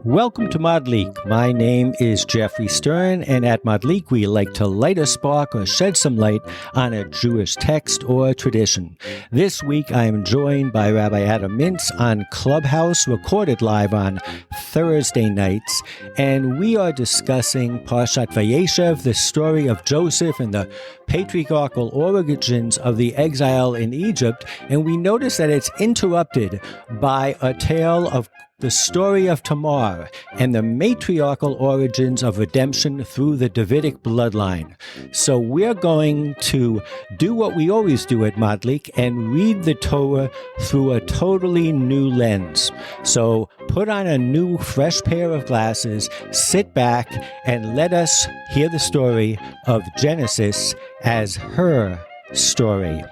Welcome to Madlik. My name is Geoffrey Stern, and at Madlik we like to light a spark or shed some light on a Jewish text or tradition. This week I am joined by Rabbi Adam Mintz on Clubhouse, recorded live on Thursday nights, and we are discussing Parshat Vayeshev, the story of Joseph and the patriarchal origins of the exile in Egypt, and we notice that it's interrupted by a tale of the story of Tamar and the matriarchal origins of redemption through the Davidic bloodline. So we're going to do what we always do at Madlik and read the Torah through a totally new lens. So put on a new, fresh pair of glasses, sit back, and let us hear the story of Genesis as her story.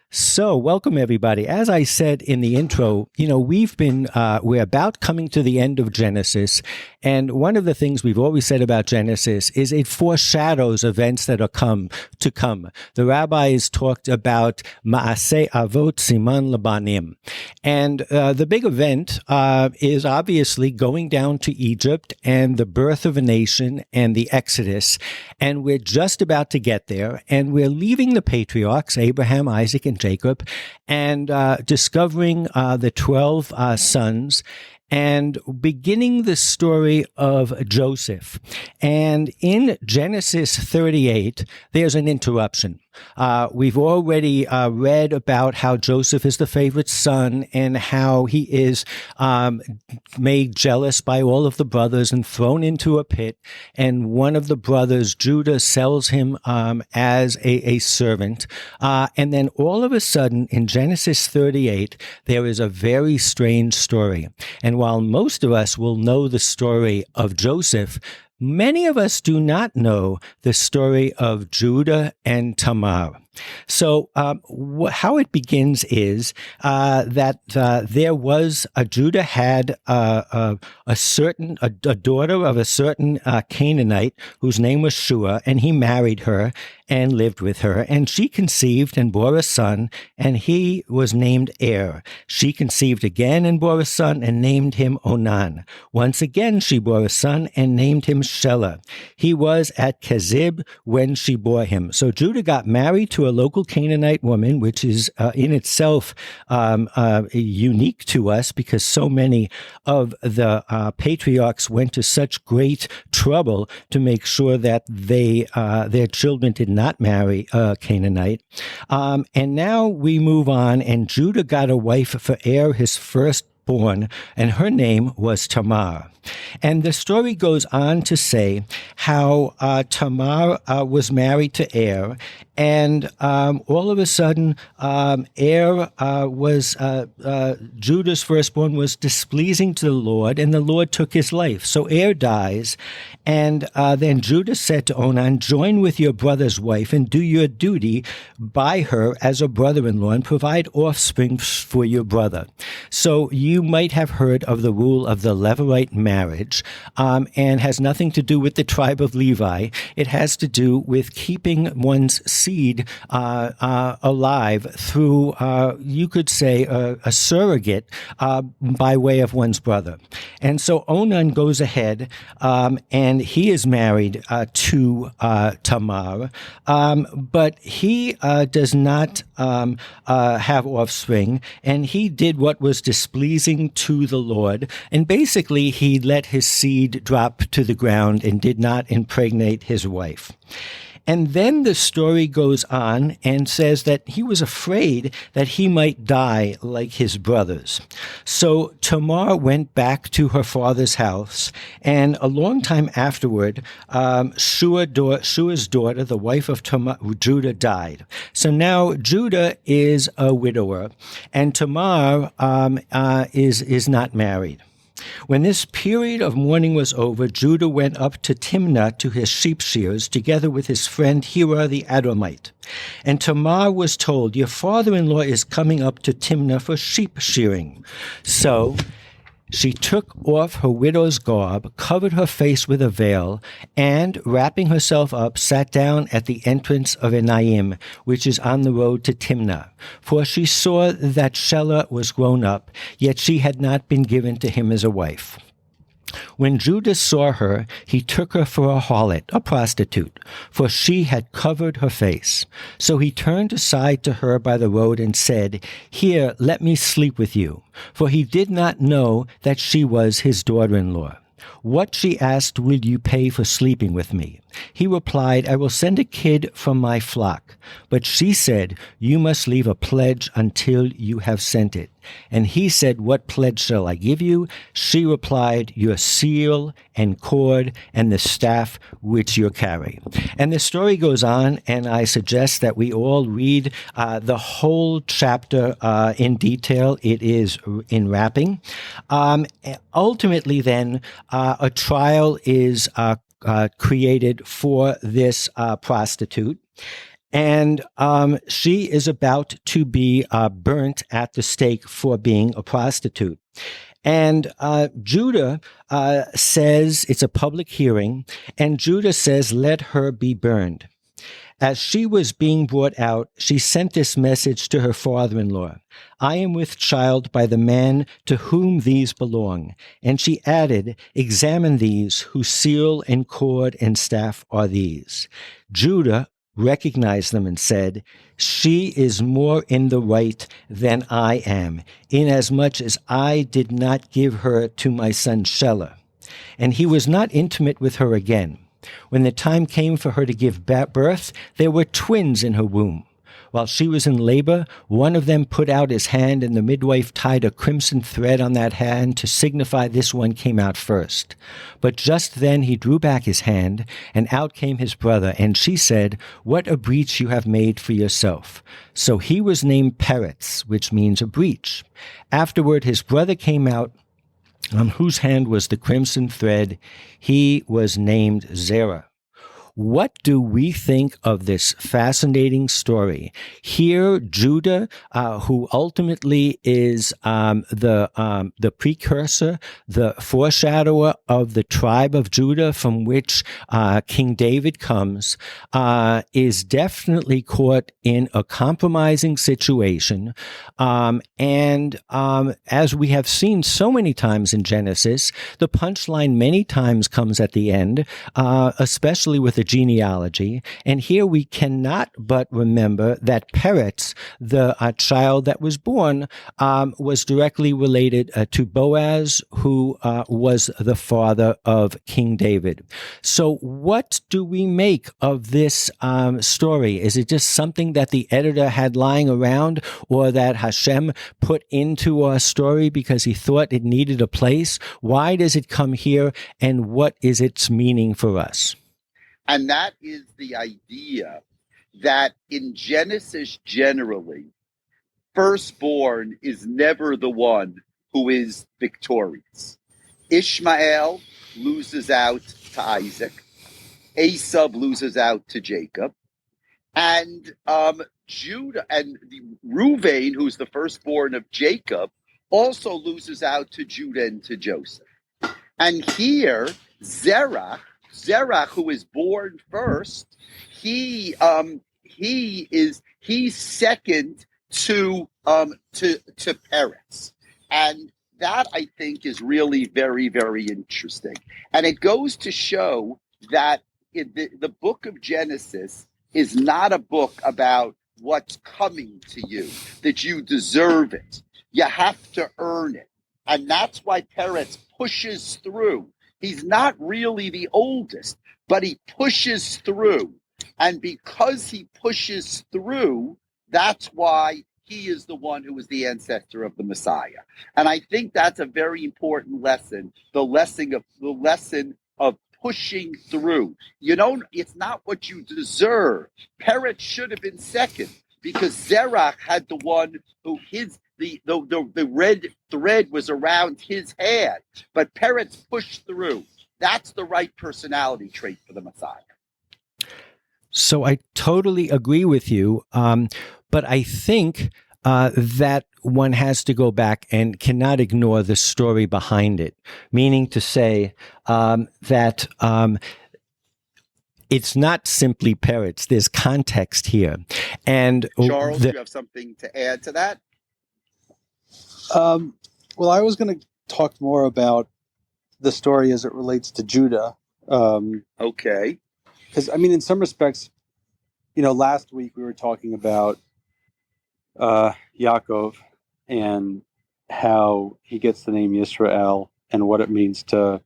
So, welcome everybody. As I said in the intro, we're about coming to the end of Genesis, and one of the things we've always said about Genesis is it foreshadows events that are to come. The rabbis talked about Ma'aseh Avot Siman Labanim, and the big event is obviously going down to Egypt and the birth of a nation and the Exodus, and we're just about to get there, and we're leaving the patriarchs, Abraham, Isaac, and Jacob, and discovering the 12 sons, and beginning the story of Joseph. And in Genesis 38, there's an interruption. We've already read about how Joseph is the favorite son and how he is made jealous by all of the brothers and thrown into a pit. And one of the brothers, Judah, sells him as a servant. And then all of a sudden, in Genesis 38, there is a very strange story. And while most of us will know the story of Joseph, many of us do not know the story of Judah and Tamar. So how it begins is that there was Judah had a daughter of a certain Canaanite whose name was Shua, and he married her and lived with her, and she conceived and bore a son, and he was named Er. She conceived again and bore a son and named him Onan. Once again she bore a son and named him Shelah. He was at Kezib when she bore him. So Judah got married to a local Canaanite woman, which is in itself unique to us because so many of the patriarchs went to such great trouble to make sure that their children did not marry a Canaanite. And now we move on, and Judah got a wife for Er, his firstborn, and her name was Tamar. And the story goes on to say how Tamar was married to Er, and all of a sudden, Er was Judah's firstborn was displeasing to the Lord, and the Lord took his life. So Er dies, and then Judah said to Onan, "Join with your brother's wife and do your duty by her as a brother-in-law, and provide offspring for your brother." So you might have heard of the rule of the Levirate marriage, and has nothing to do with the tribe of Levi. It has to do with keeping one's seed alive through, you could say, a surrogate by way of one's brother. And so Onan goes ahead, and he is married to Tamar, but he does not have offspring, and he did what was displeasing to the Lord, and basically he let his seed drop to the ground and did not impregnate his wife. And then the story goes on and says that he was afraid that he might die like his brothers. So Tamar went back to her father's house, and a long time afterward, Shua's daughter, the wife of Judah, died. So now Judah is a widower, and Tamar is not married. When this period of mourning was over, Judah went up to Timnah to his sheep shears, together with his friend Hira the Adramite. And Tamar was told, "Your father-in-law is coming up to Timnah for sheep shearing." So She took off her widow's garb, covered her face with a veil, and, wrapping herself up, sat down at the entrance of Enaim, which is on the road to Timnah. For she saw that Shelah was grown up, yet she had not been given to him as a wife. When Judah saw her, he took her for a harlot, a prostitute, for she had covered her face. So he turned aside to her by the road and said, "Here, let me sleep with you." For he did not know that she was his daughter-in-law. "What," she asked, "will you pay for sleeping with me?" He replied, "I will send a kid from my flock." But she said, "You must leave a pledge until you have sent it." And he said, "What pledge shall I give you?" She replied, "Your seal and cord and the staff which you carry." And the story goes on, and I suggest that we all read the whole chapter in detail. It is in wrapping. Ultimately, then, a trial is created for this prostitute. And she is about to be burnt at the stake for being a prostitute. And Judah says, it's a public hearing, and Judah says, "Let her be burned." As she was being brought out, she sent this message to her father-in-law: "I am with child by the man to whom these belong." And she added, "Examine these, whose seal and cord and staff are these." Judah recognized them and said, "She is more in the right than I am, inasmuch as I did not give her to my son Shelah." And he was not intimate with her again. When the time came for her to give birth, there were twins in her womb. While she was in labor, one of them put out his hand, and the midwife tied a crimson thread on that hand to signify this one came out first. But just then he drew back his hand, and out came his brother, and she said, "What a breach you have made for yourself." So he was named Peretz, which means a breach. Afterward his brother came out, on whose hand was the crimson thread. He was named Zerah. What do we think of this fascinating story? Here, Judah, who ultimately is the precursor, the foreshadower of the tribe of Judah from which King David comes, is definitely caught in a compromising situation. And as we have seen so many times in Genesis, the punchline many times comes at the end, especially with the genealogy. And here we cannot but remember that Peretz, the child that was born, was directly related to Boaz, who was the father of King David. So what do we make of this story? Is it just something that the editor had lying around, or that Hashem put into our story because he thought it needed a place? Why does it come here, and what is its meaning for us? And that is the idea that in Genesis generally, firstborn is never the one who is victorious. Ishmael loses out to Isaac. Esau loses out to Jacob. And Judah and Reuven, who's the firstborn of Jacob, also loses out to Judah and to Joseph. And here, Zerah, who is born first, he's second to Peretz, and that I think is really very, very interesting. And it goes to show that the book of Genesis is not a book about what's coming to you, that you deserve it. You have to earn it, and that's why Peretz pushes through. He's not really the oldest, but he pushes through. And because he pushes through, that's why he is the one who is the ancestor of the Messiah. And I think that's a very important lesson, the lesson of pushing through. It's not what you deserve. Peretz should have been second because Zerach had the one who the red thread was around his hand, but Peretz pushed through. That's the right personality trait for the Messiah. So I totally agree with you, but I think that one has to go back and cannot ignore the story behind it, meaning to say that it's not simply parrots. There's context here. And Charles, do you have something to add to that? Well, I was going to talk more about the story as it relates to Judah. Okay. Because, I mean, in some respects, last week we were talking about Yaakov and how he gets the name Yisrael and what it means to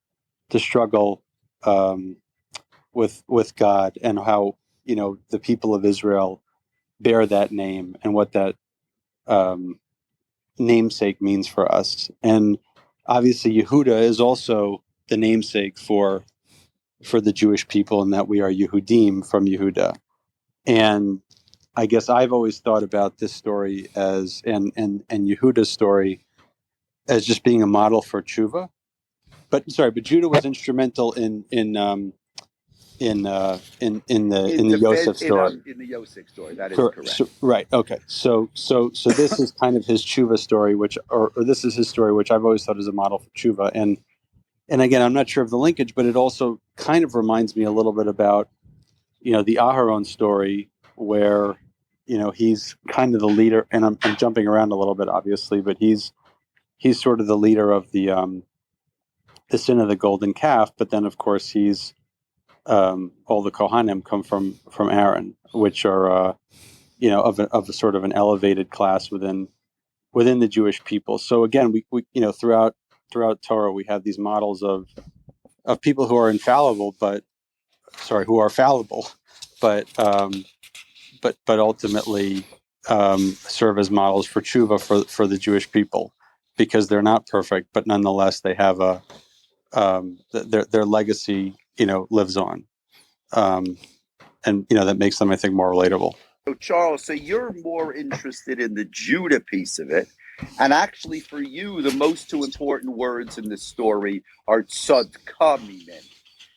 struggle with God, and how the people of Israel bear that name and what that namesake means for us. And obviously Yehuda is also the namesake for the Jewish people, and that we are Yehudim from Yehuda. And I guess I've always thought about this story as and Yehuda's story as just being a model for tshuva. But Judah was instrumental in the Yosef story. In the Yosef story, that is correct. So, right. Okay. So this is kind of his tshuva story, or this is his story, which I've always thought is a model for tshuva. And again, I'm not sure of the linkage, but it also kind of reminds me a little bit about, the Aharon story, where, he's kind of the leader, and I'm jumping around a little bit, obviously, but he's sort of the leader of the sin of the golden calf. But then, of course, he's all the Kohanim come from Aaron, which are of a sort of an elevated class within the Jewish people. So again, we throughout Torah we have these models of people who are fallible, but ultimately serve as models for tshuva for the Jewish people, because they're not perfect, but nonetheless they have their legacy lives on, and that makes them, I think, more relatable. So Charles, you're more interested in the Judah piece of it, and actually for you the most two important words in this story are tzadka minen,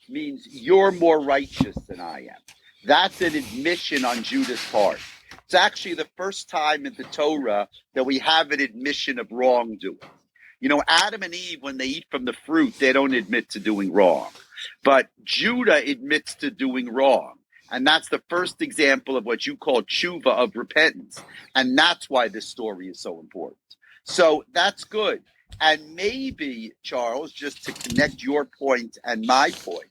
means you're more righteous than I am. That's an admission on Judah's part. It's actually the first time in the Torah that we have an admission of wrongdoing. Adam and Eve, when they eat from the fruit, they don't admit to doing wrong. But Judah admits to doing wrong. And that's the first example of what you call tshuva, of repentance. And that's why this story is so important. So that's good. And maybe, Charles, just to connect your point and my point,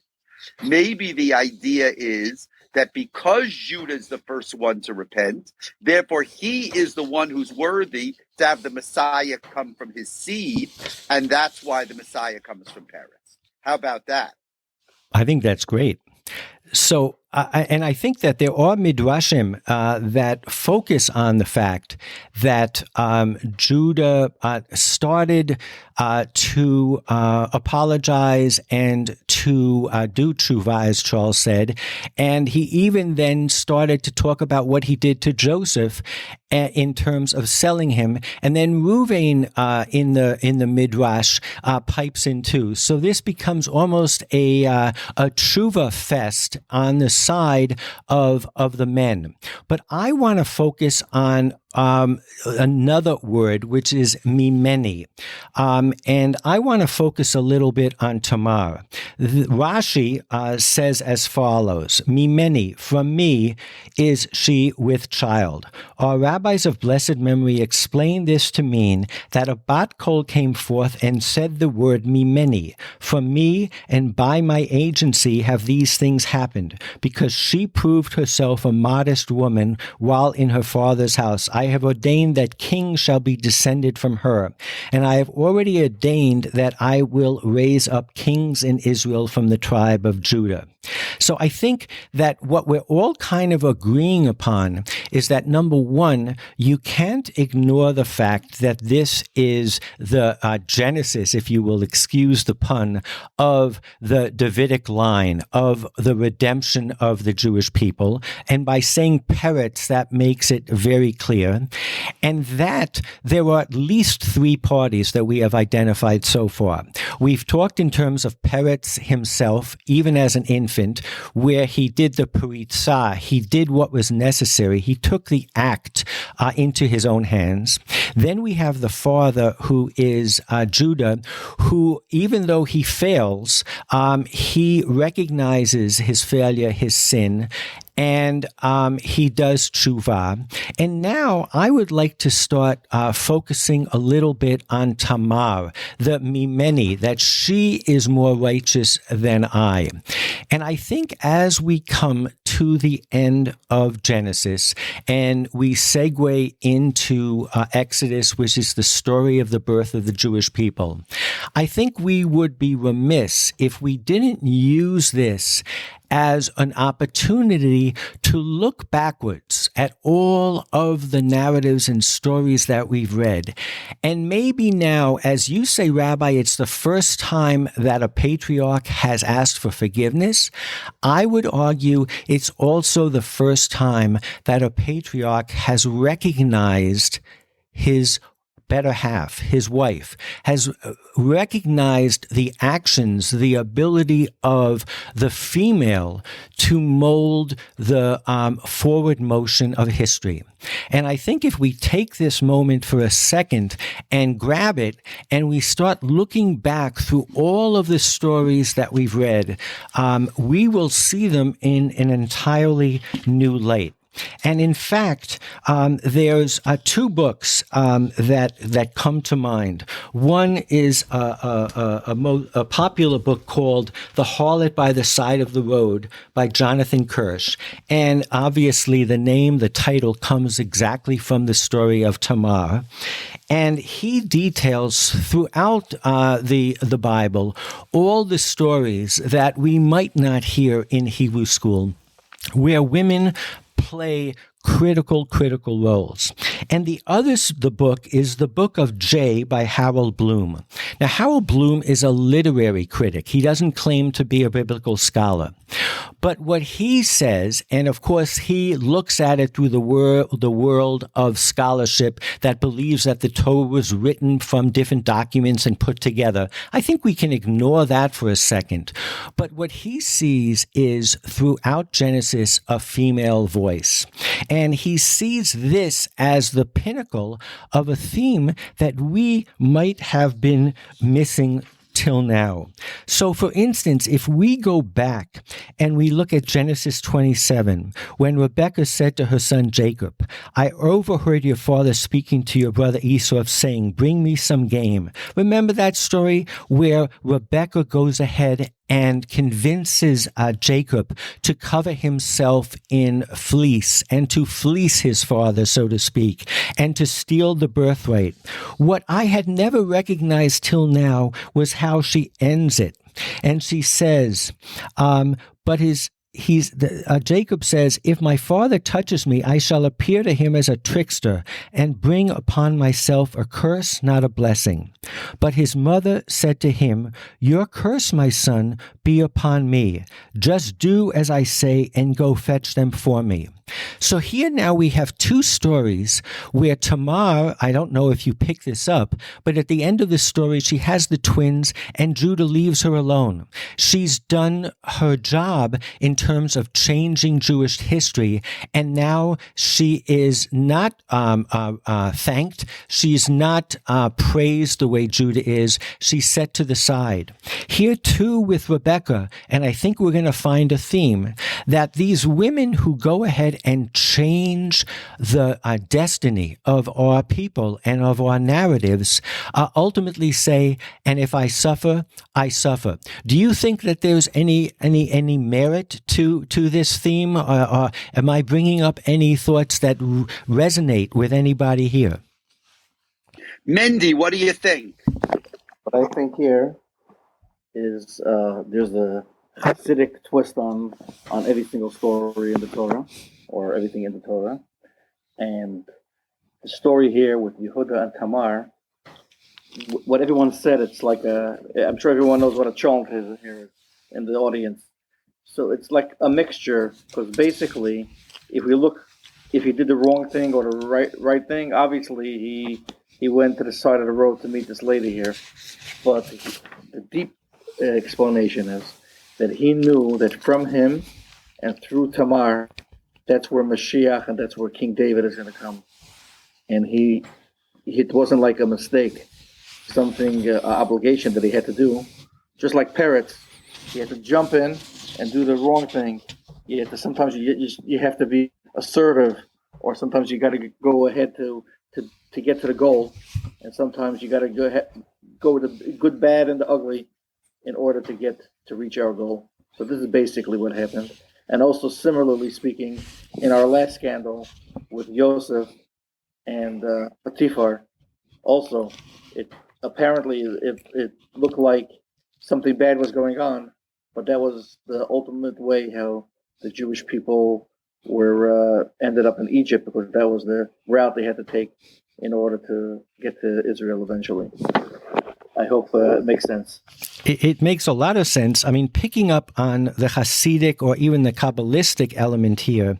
maybe the idea is that because Judah is the first one to repent, therefore he is the one who's worthy to have the Messiah come from his seed, and that's why the Messiah comes from Peretz. How about that? I think that's great. So, and I think that there are midrashim that focus on the fact that Judah started to apologize and to do tshuva, as Charles said, and he even then started to talk about what he did to Joseph in terms of selling him, and then Reuven in the midrash pipes in too. So this becomes almost a tshuva fest on the side of the men. But I want to focus on another word, which is mimeni. And I want to focus a little bit on Tamar. Rashi says as follows: mimeni, from me is she with child. Our rabbis of blessed memory explain this to mean that a bat kol came forth and said the word mimeni. From me and by my agency have these things happened, because she proved herself a modest woman while in her father's house. I have ordained that kings shall be descended from her, and I have already ordained that I will raise up kings in Israel from the tribe of Judah. So I think that what we're all kind of agreeing upon is that, number one, you can't ignore the fact that this is the genesis, if you will excuse the pun, of the Davidic line, of the redemption of the Jewish people. And by saying Peretz, that makes it very clear. And that there are at least three parties that we have identified so far. We've talked in terms of Peretz himself, even as an infant, where he did the paritzah, he did what was necessary. He took the act into his own hands. Then we have the father, who is Judah, who, even though he fails, he recognizes his failure, his sin, and he does tshuva. And now I would like to start focusing a little bit on Tamar, the mimeni, that she is more righteous than I. And I think as we come to the end of Genesis and we segue into Exodus, which is the story of the birth of the Jewish people, I think we would be remiss if we didn't use this as an opportunity to look backwards at all of the narratives and stories that we've read. And maybe now, as you say, Rabbi, it's the first time that a patriarch has asked for forgiveness. I would argue it's also the first time that a patriarch has recognized his better half, his wife, has recognized the actions, the ability of the female to mold the forward motion of history. And I think if we take this moment for a second and grab it and we start looking back through all of the stories that we've read, we will see them in an entirely new light. And in fact, there's two books that come to mind. One is a popular book called The Harlot by the Side of the Road by Jonathan Kirsch. And obviously the title comes exactly from the story of Tamar. And he details throughout the Bible all the stories that we might not hear in Hebrew school, where women play critical roles. And the book is the Book of J by Harold Bloom. Now, Harold Bloom is a literary critic. He doesn't claim to be a biblical scholar. But what he says, and of course he looks at it through the world of scholarship that believes that the Torah was written from different documents and put together. I think we can ignore that for a second. But what he sees is throughout Genesis a female voice. And he sees this as the pinnacle of a theme that we might have been missing till now. So, for instance, if we go back and we look at Genesis 27, when Rebekah said to her son Jacob, I overheard your father speaking to your brother Esau, saying, bring me some game. Remember that story where Rebekah goes ahead and convinces Jacob to cover himself in fleece and to fleece his father, so to speak, and to steal the birthright. What I had never recognized till now was how she ends it. And she says, Jacob says, if my father touches me, I shall appear to him as a trickster and bring upon myself a curse, not a blessing. But his mother said to him, your curse, my son, be upon me. Just do as I say and go fetch them for me. So here now we have two stories where Tamar, I don't know if you pick this up, but at the end of the story, she has the twins and Judah leaves her alone. She's done her job in terms of changing Jewish history, and now she is not thanked. She's not praised the way Judah is. She's set to the side. Here too with Rebekah, and I think we're going to find a theme, that these women who go ahead and change the destiny of our people and of our narratives ultimately say, and if I suffer, I suffer. Do you think that there's any merit to this theme? Or am I bringing up any thoughts that resonate with anybody here? Mendy, what do you think? What I think here is there's a Hasidic twist on every single story in the Torah, or everything in the Torah. And the story here with Yehuda and Tamar, what everyone said, it's like I'm sure everyone knows what a chont is here in the audience. So it's like a mixture, because basically, if he did the wrong thing or the right thing, obviously he went to the side of the road to meet this lady here. But the deep explanation is that he knew that from him and through Tamar, that's where Mashiach and that's where King David is going to come. and it wasn't like a mistake, something obligation that he had to do. Just like parrots, he had to jump in and do the wrong thing. You have to, sometimes you have to be assertive, or sometimes you got to go ahead to get to the goal, and sometimes you got to go with the good, bad, and the ugly in order to reach our goal. So this is basically what happened. And also, similarly speaking, in our last scandal with Yosef and Potiphar, also, it looked like something bad was going on, but that was the ultimate way how the Jewish people were ended up in Egypt, because that was the route they had to take in order to get to Israel eventually. I hope it makes sense. It makes a lot of sense. I mean, picking up on the Hasidic or even the Kabbalistic element here,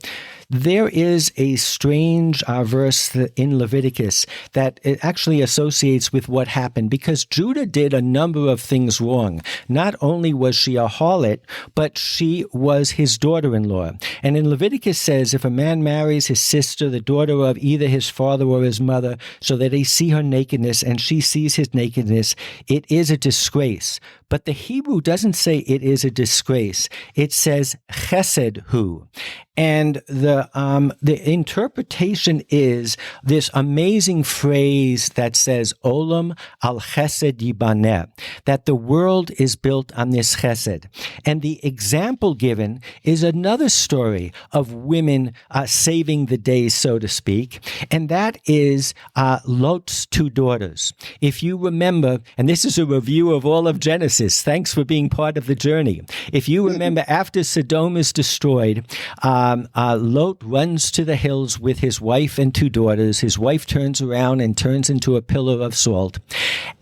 there is a strange verse in Leviticus that it actually associates with what happened, because Judah did a number of things wrong. Not only was she a harlot, but she was his daughter-in-law. And in Leviticus says, if a man marries his sister, the daughter of either his father or his mother, so that they see her nakedness and she sees his nakedness, it is a disgrace. But the Hebrew doesn't say it is a disgrace. It says chesed hu. And the interpretation is this amazing phrase that says olam al chesed yibaneh, that the world is built on this chesed. And the example given is another story of women saving the day, so to speak, and that is Lot's two daughters. If you remember, and this is a review of all of Genesis, thanks for being part of the journey. If you remember, after Sodom is destroyed, Lot runs to the hills with his wife and two daughters. His wife turns around and turns into a pillar of salt.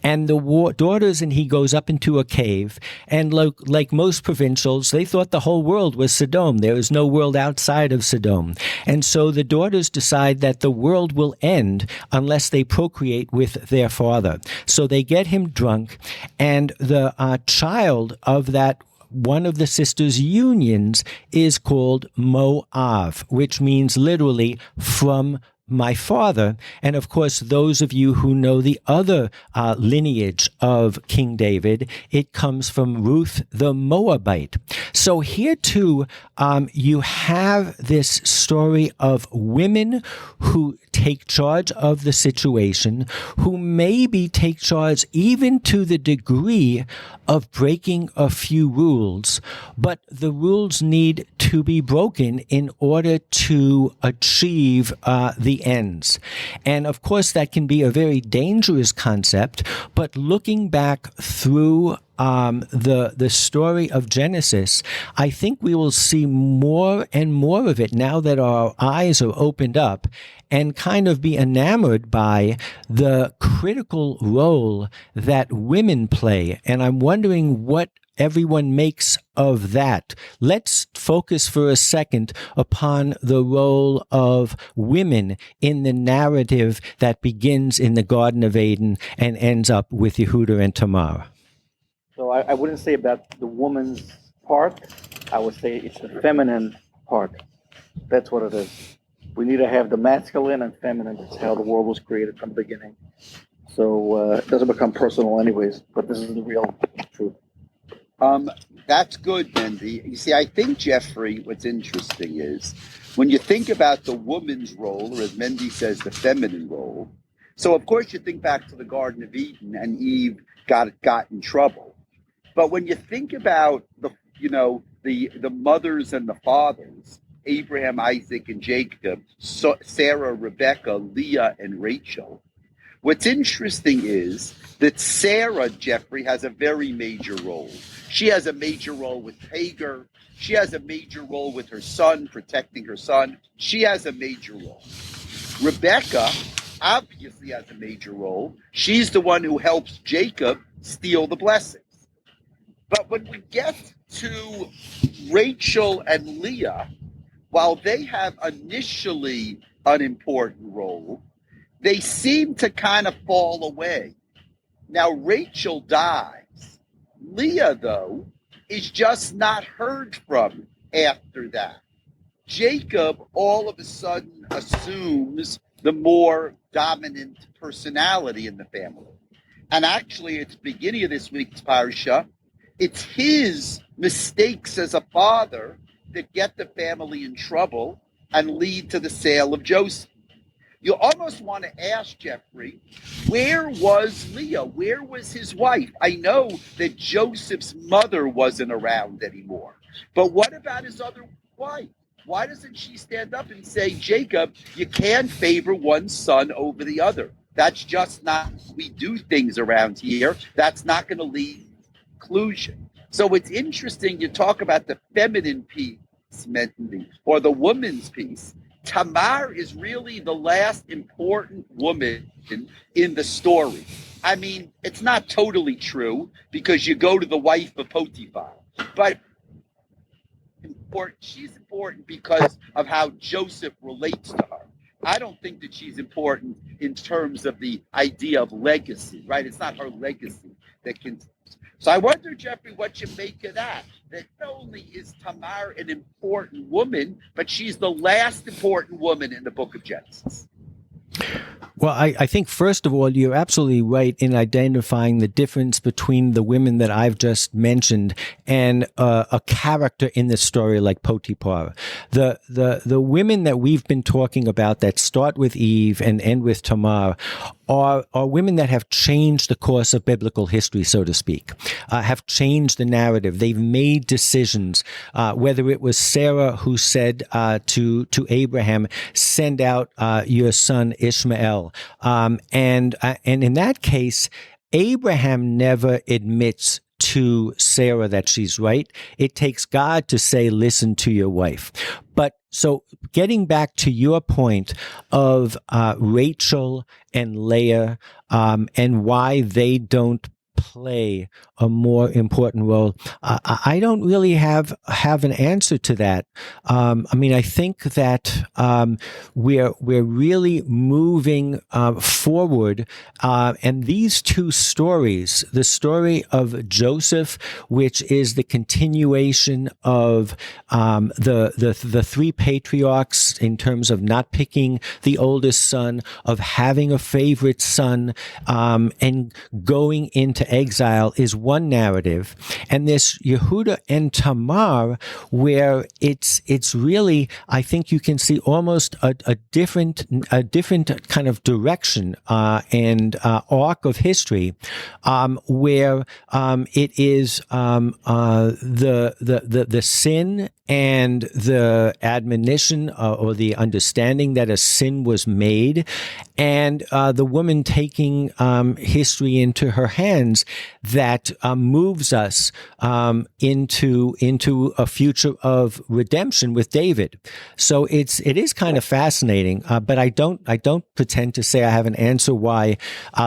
And the daughters and he goes up into a cave. And like most provincials, they thought the whole world was Sodom. There is no world outside of Sodom. And so the daughters decide that the world will end unless they procreate with their father. So they get him drunk, and the child of that one of the sisters' unions is called Moav, which means literally from my father. And of course, those of you who know the other lineage of King David, it comes from Ruth the Moabite. So here too, you have this story of women who take charge of the situation, who maybe take charge even to the degree of breaking a few rules, but the rules need to be broken in order to achieve the ends. And of course, that can be a very dangerous concept, but looking back through the story of Genesis, I think we will see more and more of it now that our eyes are opened up, and kind of be enamored by the critical role that women play. And I'm wondering what everyone makes of that. Let's focus for a second upon the role of women in the narrative that begins in the Garden of Eden and ends up with Yehuda and Tamar. So I wouldn't say about the woman's part. I would say it's the feminine part. That's what it is. We need to have the masculine and feminine. That's how the world was created from the beginning. So it doesn't become personal anyways, but this is the real truth. That's good, Mendy. You see, I think, Geoffrey, what's interesting is when you think about the woman's role, or as Mendy says, the feminine role. So, of course, you think back to the Garden of Eden, and Eve got in trouble. But when you think about the mothers and the fathers, Abraham, Isaac, and Jacob, Sarah, Rebecca, Leah, and Rachel, what's interesting is that Sarah, Geoffrey, has a very major role. She has a major role with Hagar. She has a major role with her son, protecting her son. She has a major role. Rebecca obviously has a major role. She's the one who helps Jacob steal the blessings. But when we get to Rachel and Leah, while they have initially an important role, they seem to kind of fall away. Now, Rachel dies. Leah, though, is just not heard from after that. Jacob all of a sudden assumes the more dominant personality in the family. And actually, at the beginning of this week's parsha, it's his mistakes as a father that get the family in trouble and lead to the sale of Joseph. You almost want to ask Geoffrey, where was Leah? Where was his wife? I know that Joseph's mother wasn't around anymore, but what about his other wife? Why doesn't she stand up and say, Jacob, you can't favor one son over the other? That's just not how we do things around here. That's not going to lead to conclusion. So it's interesting you talk about the feminine piece mentally or the woman's piece. Tamar is really the last important woman in the story. I mean, it's not totally true because you go to the wife of Potiphar, but she's important because of how Joseph relates to her. I don't think that she's important in terms of the idea of legacy, right? It's not her legacy that can. So I wonder, Geoffrey, what you make of that. That not only is Tamar an important woman, but she's the last important woman in the book of Genesis. Well, I think, first of all, you're absolutely right in identifying the difference between the women that I've just mentioned and a character in the story like Potiphar. The women that we've been talking about that start with Eve and end with Tamar are women that have changed the course of biblical history, so to speak, have changed the narrative. They've made decisions, whether it was Sarah who said to Abraham, send out your son Ishmael. And in that case, Abraham never admits to Sarah that she's right. It takes God to say, listen to your wife. But so getting back to your point of Rachel and Leah and why they don't play a more important role, I don't really have an answer to that. I mean, I think that we're really moving forward, and these two stories, the story of Joseph, which is the continuation of the three patriarchs in terms of not picking the oldest son, of having a favorite son, and going into exile, is one narrative. And this Yehuda and Tamar, where it's really, I think you can see almost a different kind of direction and arc of history, where it is the sin and the admonition or the understanding that a sin was made, and the woman taking history into her hands that moves us into a future of redemption with David. So it is kind of fascinating, but I don't pretend to say I have an answer why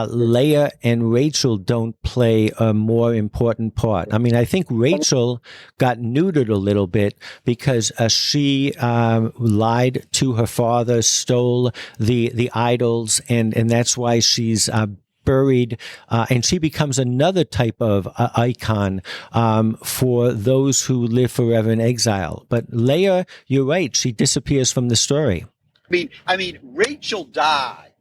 Leah and Rachel don't play a more important part. I mean, I think Rachel got neutered a little bit because she lied to her father, stole the idols, and that's why she's buried, and she becomes another type of icon for those who live forever in exile. But Leah, you're right, she disappears from the story. I mean, Rachel dies,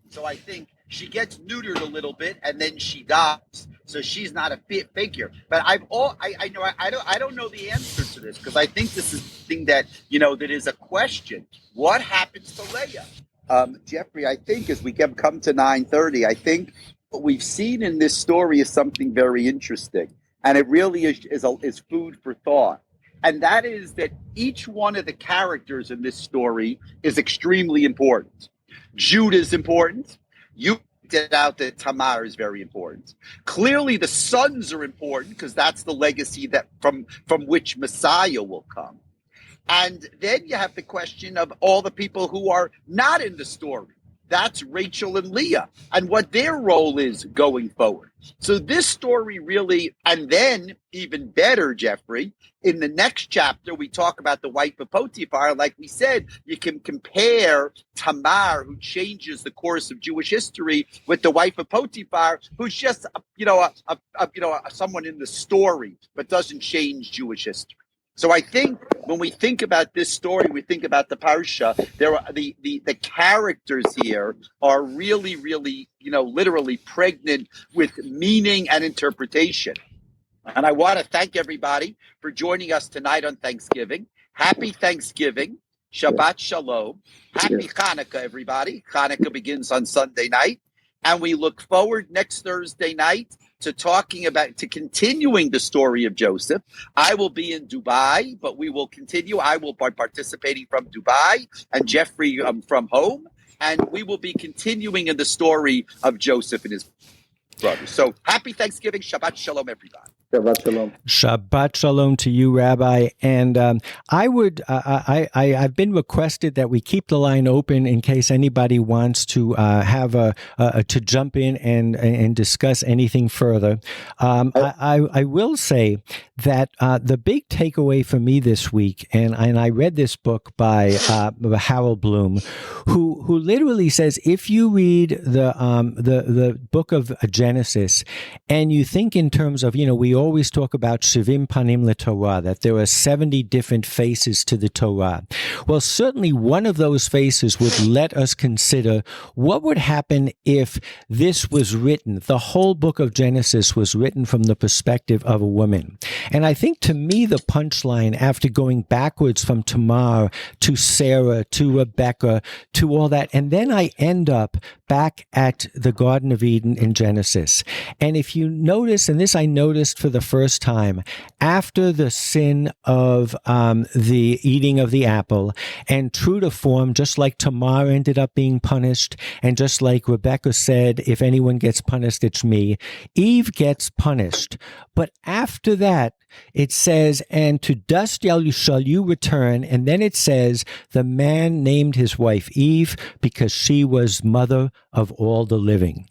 so I think she gets neutered a little bit, and then she dies. So she's not a fit figure. But I don't know the answer to this, because I think this is something that that is a question. What happens to Leah? Geoffrey, I think as we come to 9:30, I think what we've seen in this story is something very interesting, and it really is food for thought. And that is that each one of the characters in this story is extremely important. Judah is important. You pointed out that Tamar is very important. Clearly, the sons are important because that's the legacy that from which Messiah will come. And then you have the question of all the people who are not in the story. That's Rachel and Leah and what their role is going forward. So this story really, and then even better, Geoffrey, in the next chapter, we talk about the wife of Potiphar. Like we said, you can compare Tamar, who changes the course of Jewish history, with the wife of Potiphar, who's just, someone in the story, but doesn't change Jewish history. So I think when we think about this story, we think about the parsha. There are the characters here are really, really, literally pregnant with meaning and interpretation. And I want to thank everybody for joining us tonight on Thanksgiving. Happy Thanksgiving. Shabbat Shalom. Happy Hanukkah, everybody. Hanukkah begins on Sunday night. And we look forward next Thursday night to continuing the story of Joseph. I will be in Dubai, but we will continue. I will be participating from Dubai and Geoffrey from home. And we will be continuing in the story of Joseph and his brothers. So happy Thanksgiving. Shabbat Shalom, everybody. Shabbat Shalom. Shabbat Shalom to you, Rabbi. And I've been requested that we keep the line open in case anybody wants to have to jump in and discuss anything further. I will say that the big takeaway for me this week, and I read this book by Harold Bloom, who literally says if you read the book of Genesis and you think in terms of, we always talk about Shivim Panim LeTorah, that there are 70 different faces to the Torah. Well, certainly one of those faces would let us consider what would happen if this was written, the whole book of Genesis was written from the perspective of a woman. And I think to me, the punchline, after going backwards from Tamar to Sarah to Rebecca to all that, and then I end up back at the Garden of Eden in Genesis. And if you notice, and this I noticed for the first time, after the sin of the eating of the apple, and true to form, just like Tamar ended up being punished, and just like Rebecca said, if anyone gets punished, it's me, Eve gets punished. But after that, it says, and to dust shall you return. And then it says, the man named his wife Eve because she was mother of all the living.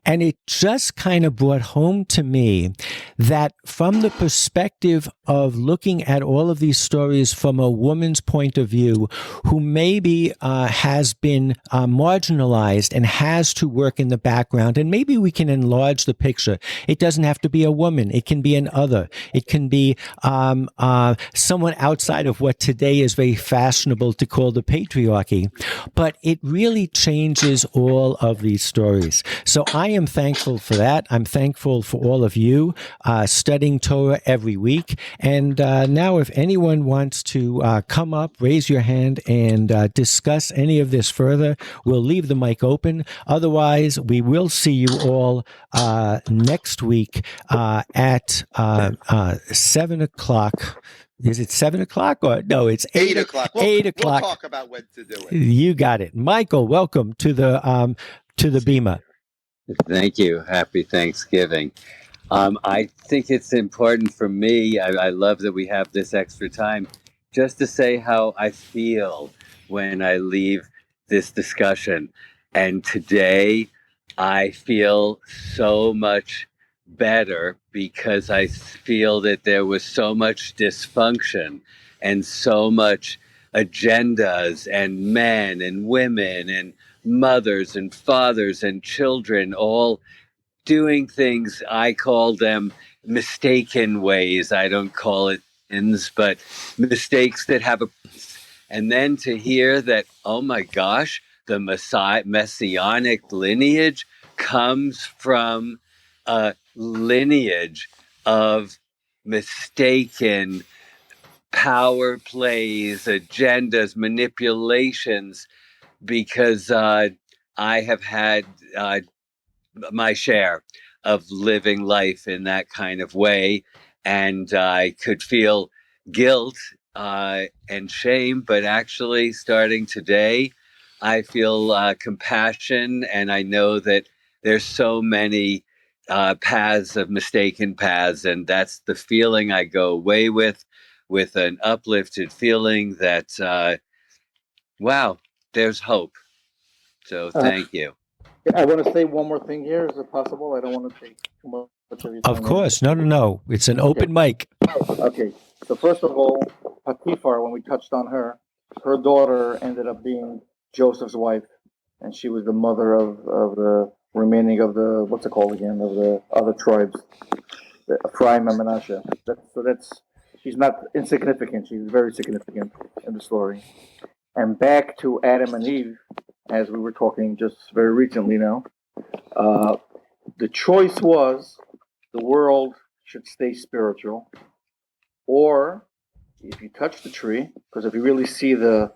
And it just kind of brought home to me that from the perspective of looking at all of these stories from a woman's point of view, who maybe has been marginalized and has to work in the background, and maybe we can enlarge the picture. It doesn't have to be a woman. It can be an other. It can be someone outside of what today is very fashionable to call the patriarchy. But it really changes all of these stories. So I am thankful for that. I'm thankful for all of you studying Torah every week. And now if anyone wants to come up, raise your hand and discuss any of this further, we'll leave the mic open. Otherwise, we will see you all next week at 7 o'clock. Is it 7 o'clock or no? It's 8 o'clock. 8 o'clock. We'll talk about when to do it. You got it, Michael. Welcome to the Bima. Thank you. Happy Thanksgiving. I think it's important for me. I love that we have this extra time just to say how I feel when I leave this discussion. And today I feel so much better because I feel that there was so much dysfunction and so much agendas and men and women and mothers and fathers and children all doing things. I call them mistaken ways. I don't call it sins, but mistakes that have a. And then to hear that, oh my gosh, the messianic lineage comes from a lineage of mistaken power plays, agendas, manipulations, because I have had my share of living life in that kind of way, and I could feel guilt and shame, but actually starting today, I feel compassion, and I know that there's so many paths of mistaken paths, and that's the feeling I go away with an uplifted feeling that, wow, there's hope. So thank you. I want to say one more thing here. Is it possible? I don't want to take too much of your time. Of course. No. It's an open mic. Okay. So first of all, Potiphar, when we touched on her daughter ended up being Joseph's wife, and she was the mother of the remaining of the, what's it called again, of the other tribes, the Ephraim and Manasseh. she's not insignificant. She's very significant in the story. And back to Adam and Eve, as we were talking just very recently now, the choice was the world should stay spiritual, or if you touch the tree, because if you really see the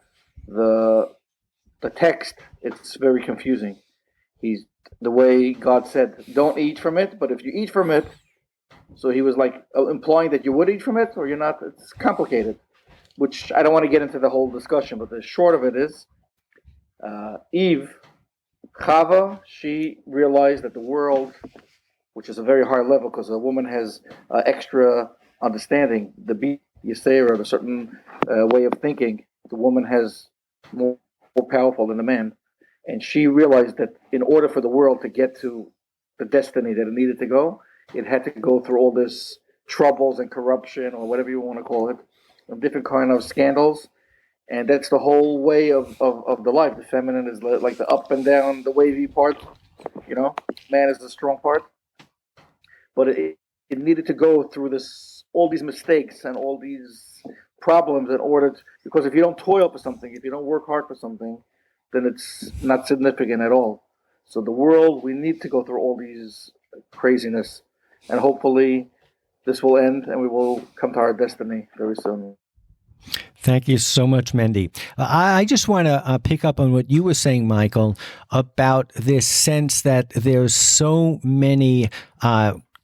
text, it's very confusing. The way God said, don't eat from it, but if you eat from it, so he was like implying that you would eat from it or you're not. It's complicated, which I don't want to get into the whole discussion, but the short of it is, Eve, Chava, she realized that the world, which is a very high level because a woman has extra understanding, the Yisera, a certain way of thinking, the woman has more powerful than the man. And she realized that in order for the world to get to the destiny that it needed to go, it had to go through all this troubles and corruption, or whatever you want to call it, and different kind of scandals. And that's the whole way of the life. The feminine is like the up and down, the wavy part. Man is the strong part. But it needed to go through all these mistakes and all these problems in order because if you don't toil for something, if you don't work hard for something, then it's not significant at all. So the world, we need to go through all these craziness, and hopefully this will end and we will come to our destiny very soon. Thank you so much, Mendy. I just want to pick up on what you were saying, Michael, about this sense that there's so many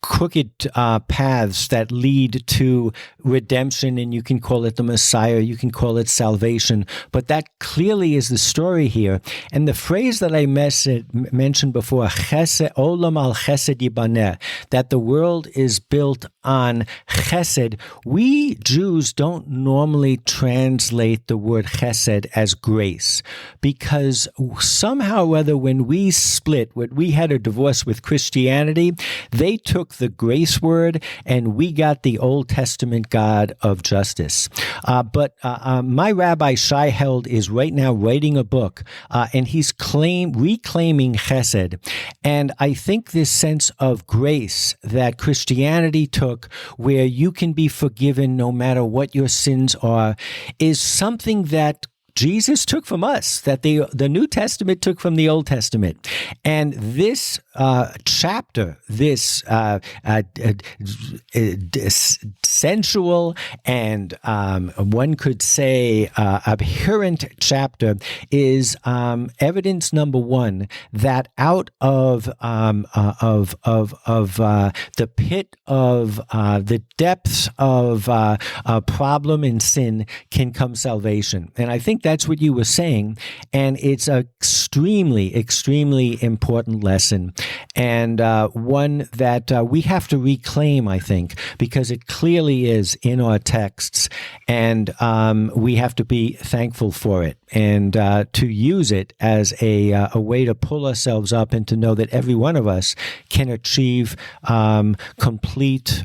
crooked paths that lead to redemption, and you can call it the Messiah, you can call it salvation, but that clearly is the story here. And the phrase that I mentioned before, chesed, olam al chesed yibaneh, that the world is built on chesed, we Jews don't normally translate the word chesed as grace, because somehow or other when we split, when we had a divorce with Christianity, they took the grace word and we got the Old Testament God of justice. But my Rabbi Shai Held is right now writing a book and he's reclaiming chesed. And I think this sense of grace that Christianity took, where you can be forgiven no matter what your sins are, is something that Jesus took from us, that the New Testament took from the Old Testament. And this chapter, this sensual and one could say abhorrent chapter is evidence number one that out of the pit of the depths of a problem and sin can come salvation. And I think that's what you were saying, and it's an extremely, extremely important lesson, and one that we have to reclaim, I think, because it clearly is in our texts, and we have to be thankful for it, and to use it as a way to pull ourselves up and to know that every one of us can achieve complete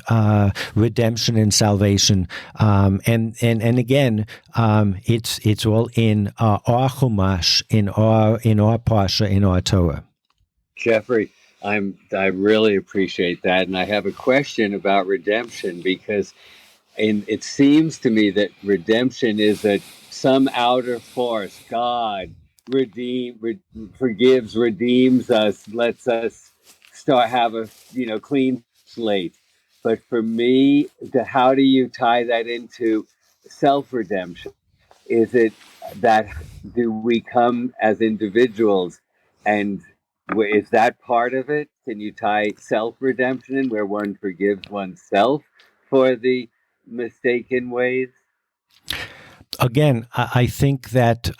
redemption and salvation. And again, it's all in our Chumash, in our Parsha, in our Torah. Geoffrey, I really appreciate that, and I have a question about redemption, because it seems to me that redemption is some outer force. God forgives, redeems us, lets us have a clean slate. But for me, how do you tie that into self-redemption? Is it that do we come as individuals, and is that part of it? Can you tie self-redemption in, where one forgives oneself for the mistaken ways? Again, I think that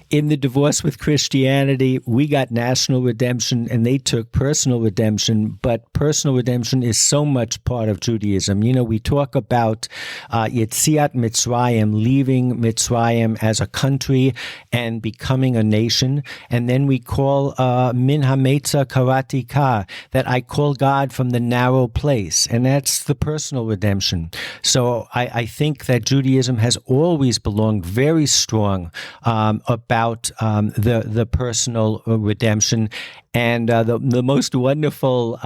in the divorce with Christianity, we got national redemption and they took personal redemption, but personal redemption is so much part of Judaism. We talk about Yetziat Mitzrayim, leaving Mitzrayim as a country and becoming a nation, and then we call Min HaMetza Karati Ka, that I call God from the narrow place, and that's the personal redemption. So I think that Judaism has always belonged very strong about the personal redemption. And the most wonderful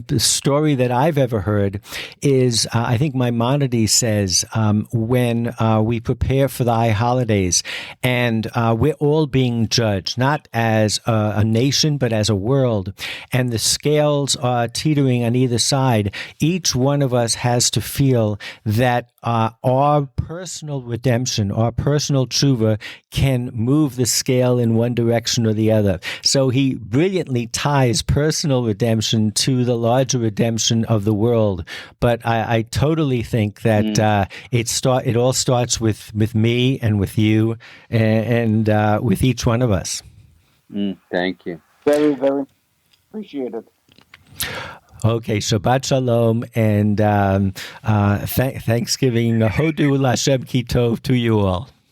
the story that I've ever heard is, I think Maimonides says, when we prepare for the high holidays, and we're all being judged, not as a nation, but as a world, and the scales are teetering on either side, each one of us has to feel that our personal redemption, our personal tshuva can move the scale in one direction or the other. So he brilliantly ties personal redemption to the larger redemption of the world. But I totally think that it all starts with me and with you and with each one of us. Thank you. Very, very appreciated. Okay, Shabbat Shalom and Thanksgiving Hodu Lashem Ki Tov to you all.